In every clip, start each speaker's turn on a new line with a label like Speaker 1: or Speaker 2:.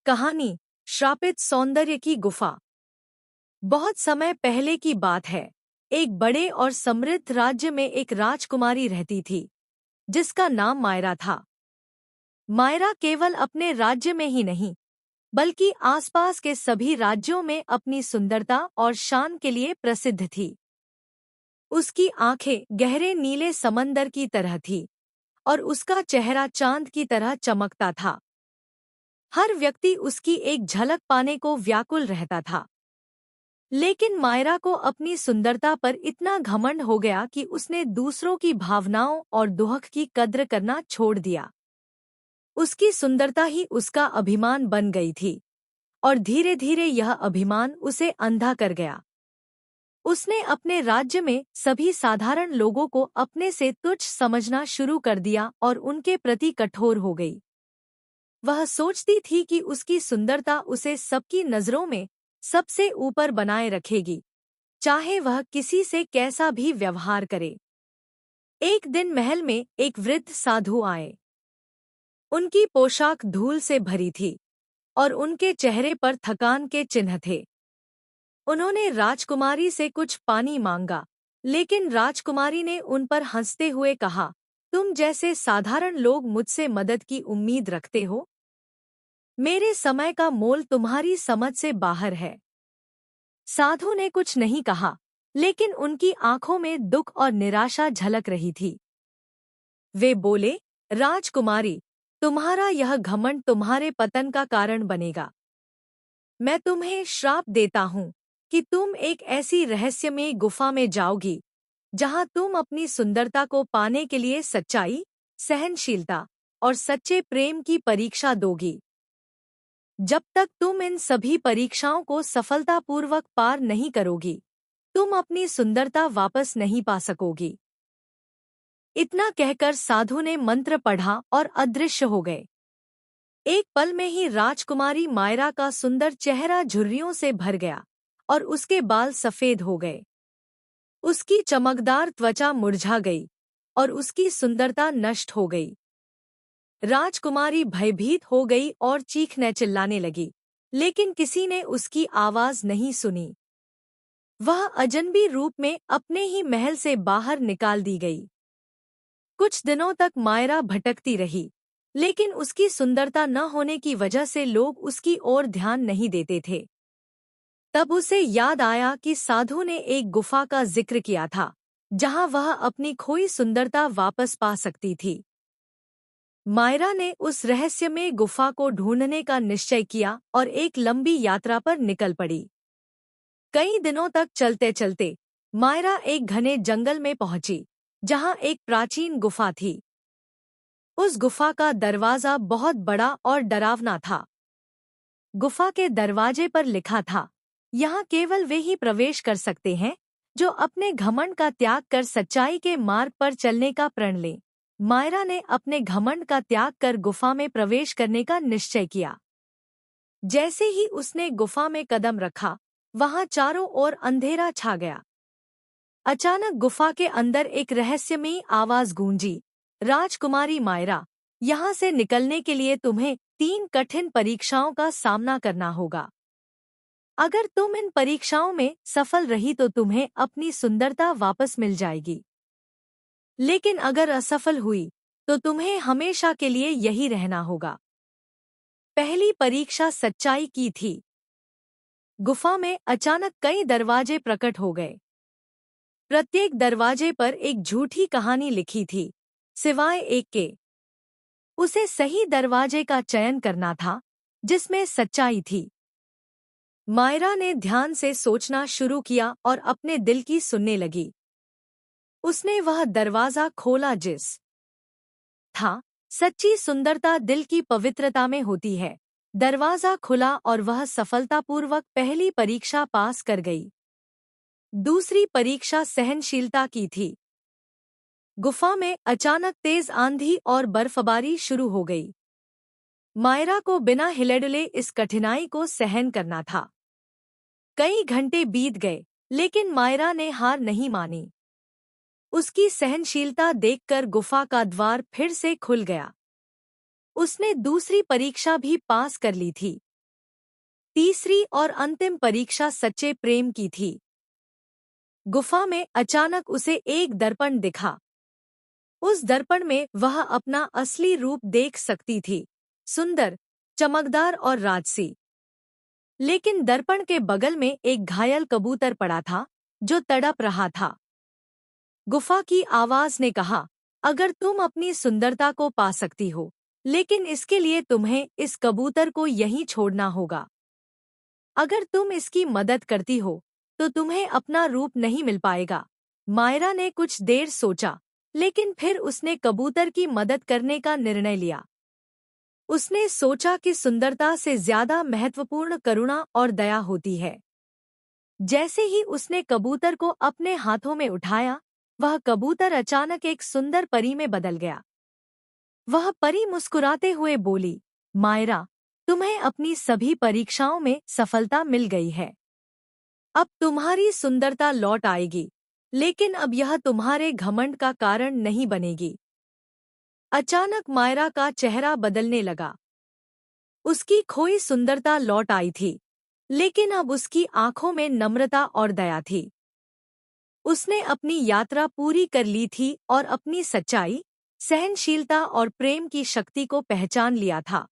Speaker 1: कहानी श्रापित सौंदर्य की गुफा। बहुत समय पहले की बात है। एक बड़े और समृद्ध राज्य में एक राजकुमारी रहती थी जिसका नाम मायरा था। मायरा केवल अपने राज्य में ही नहीं बल्कि आसपास के सभी राज्यों में अपनी सुंदरता और शान के लिए प्रसिद्ध थी। उसकी आंखें गहरे नीले समंदर की तरह थी और उसका चेहरा चांद की तरह चमकता था। हर व्यक्ति उसकी एक झलक पाने को व्याकुल रहता था। लेकिन मायरा को अपनी सुंदरता पर इतना घमंड हो गया कि उसने दूसरों की भावनाओं और दुहक की कद्र करना छोड़ दिया। उसकी सुंदरता ही उसका अभिमान बन गई थी और धीरे धीरे यह अभिमान उसे अंधा कर गया। उसने अपने राज्य में सभी साधारण लोगों को अपने से तुच्छ समझना शुरू कर दिया और उनके प्रति कठोर हो गई। वह सोचती थी कि उसकी सुंदरता उसे सबकी नजरों में सबसे ऊपर बनाए रखेगी, चाहे वह किसी से कैसा भी व्यवहार करे। एक दिन महल में एक वृद्ध साधु आए। उनकी पोशाक धूल से भरी थी और उनके चेहरे पर थकान के चिन्ह थे। उन्होंने राजकुमारी से कुछ पानी मांगा, लेकिन राजकुमारी ने उन पर हंसते हुए कहा, तुम जैसे साधारण लोग मुझसे मदद की उम्मीद रखते हो? मेरे समय का मोल तुम्हारी समझ से बाहर है। साधु ने कुछ नहीं कहा, लेकिन उनकी आंखों में दुख और निराशा झलक रही थी। वे बोले, राजकुमारी, तुम्हारा यह घमंड तुम्हारे पतन का कारण बनेगा। मैं तुम्हें श्राप देता हूँ कि तुम एक ऐसी रहस्यमयी गुफा में जाओगी जहाँ तुम अपनी सुंदरता को पाने के लिए सच्चाई, सहनशीलता और सच्चे प्रेम की परीक्षा दोगी। जब तक तुम इन सभी परीक्षाओं को सफलतापूर्वक पार नहीं करोगी, तुम अपनी सुंदरता वापस नहीं पा सकोगी। इतना कहकर साधु ने मंत्र पढ़ा और अदृश्य हो गए। एक पल में ही राजकुमारी मायरा का सुंदर चेहरा झुर्रियों से भर गया और उसके बाल सफेद हो गए। उसकी चमकदार त्वचा मुरझा गई और उसकी सुंदरता नष्ट हो गई। राजकुमारी भयभीत हो गई और चीखने चिल्लाने लगी, लेकिन किसी ने उसकी आवाज नहीं सुनी। वह अजनबी रूप में अपने ही महल से बाहर निकाल दी गई। कुछ दिनों तक मायरा भटकती रही, लेकिन उसकी सुंदरता न होने की वजह से लोग उसकी ओर ध्यान नहीं देते थे। तब उसे याद आया कि साधु ने एक गुफा का जिक्र किया था, जहां वह अपनी खोई सुंदरता वापस पा सकती थी। मायरा ने उस रहस्यमय गुफा को ढूंढने का निश्चय किया और एक लंबी यात्रा पर निकल पड़ी। कई दिनों तक चलते चलते मायरा एक घने जंगल में पहुंची, जहां एक प्राचीन गुफा थी। उस गुफा का दरवाजा बहुत बड़ा और डरावना था। गुफा के दरवाजे पर लिखा था, यहाँ केवल वे ही प्रवेश कर सकते हैं जो अपने घमंड का त्याग कर सच्चाई के मार्ग पर चलने का प्रण लें। मायरा ने अपने घमंड का त्याग कर गुफा में प्रवेश करने का निश्चय किया। जैसे ही उसने गुफा में कदम रखा, वहां चारों ओर अंधेरा छा गया। अचानक गुफा के अंदर एक रहस्यमयी आवाज गूंजी, राजकुमारी मायरा, यहाँ से निकलने के लिए तुम्हें 3 कठिन परीक्षाओं का सामना करना होगा। अगर तुम इन परीक्षाओं में सफल रही तो तुम्हें अपनी सुंदरता वापस मिल जाएगी, लेकिन अगर असफल हुई तो तुम्हें हमेशा के लिए यही रहना होगा। पहली परीक्षा सच्चाई की थी। गुफा में अचानक कई दरवाजे प्रकट हो गए। प्रत्येक दरवाजे पर एक झूठी कहानी लिखी थी, सिवाय एक के। उसे सही दरवाजे का चयन करना था, जिसमें सच्चाई थी। मायरा ने ध्यान से सोचना शुरू किया और अपने दिल की सुनने लगी। उसने वह दरवाजा खोला जिस था सच्ची सुंदरता दिल की पवित्रता में होती है। दरवाजा खुला और वह सफलतापूर्वक पहली परीक्षा पास कर गई। दूसरी परीक्षा सहनशीलता की थी। गुफा में अचानक तेज आंधी और बर्फबारी शुरू हो गई। मायरा को बिना हिले-डुले इस कठिनाई को सहन करना था। कई घंटे बीत गए, लेकिन मायरा ने हार नहीं मानी। उसकी सहनशीलता देखकर गुफा का द्वार फिर से खुल गया। उसने दूसरी परीक्षा भी पास कर ली थी, तीसरी और अंतिम परीक्षा सच्चे प्रेम की थी। गुफा में अचानक उसे एक दर्पण दिखा। उस दर्पण में वह अपना असली रूप देख सकती थी, सुंदर, चमकदार और राजसी। लेकिन दर्पण के बगल में एक घायल कबूतर पड़ा था, जो तड़प रहा था। गुफा की आवाज ने कहा, अगर तुम अपनी सुंदरता को पा सकती हो, लेकिन इसके लिए तुम्हें इस कबूतर को यहीं छोड़ना होगा। अगर तुम इसकी मदद करती हो, तो तुम्हें अपना रूप नहीं मिल पाएगा। मायरा ने कुछ देर सोचा, लेकिन फिर उसने कबूतर की मदद करने का निर्णय लिया। उसने सोचा कि सुंदरता से ज्यादा महत्वपूर्ण करुणा और दया होती है। जैसे ही उसने कबूतर को अपने हाथों में उठाया, वह कबूतर अचानक एक सुंदर परी में बदल गया। वह परी मुस्कुराते हुए बोली, मायरा, तुम्हें अपनी सभी परीक्षाओं में सफलता मिल गई है। अब तुम्हारी सुंदरता लौट आएगी, लेकिन अब यह तुम्हारे घमंड का कारण नहीं बनेगी। अचानक मायरा का चेहरा बदलने लगा। उसकी खोई सुंदरता लौट आई थी, लेकिन अब उसकी आंखों में नम्रता और दया थी। उसने अपनी यात्रा पूरी कर ली थी और अपनी सच्चाई, सहनशीलता और प्रेम की शक्ति को पहचान लिया था।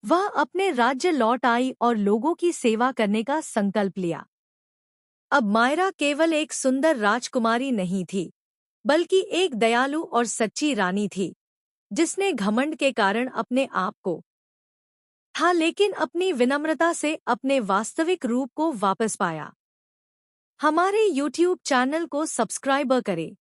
Speaker 1: वह अपने राज्य लौट आई और लोगों की सेवा करने का संकल्प लिया। अब मायरा केवल एक सुंदर राजकुमारी नहीं थी, बल्कि एक दयालु और सच्ची रानी थी, जिसने घमंड के कारण अपने आप को था, लेकिन अपनी विनम्रता से अपने वास्तविक रूप को वापस पाया। हमारे YouTube चैनल को सब्सक्राइब करें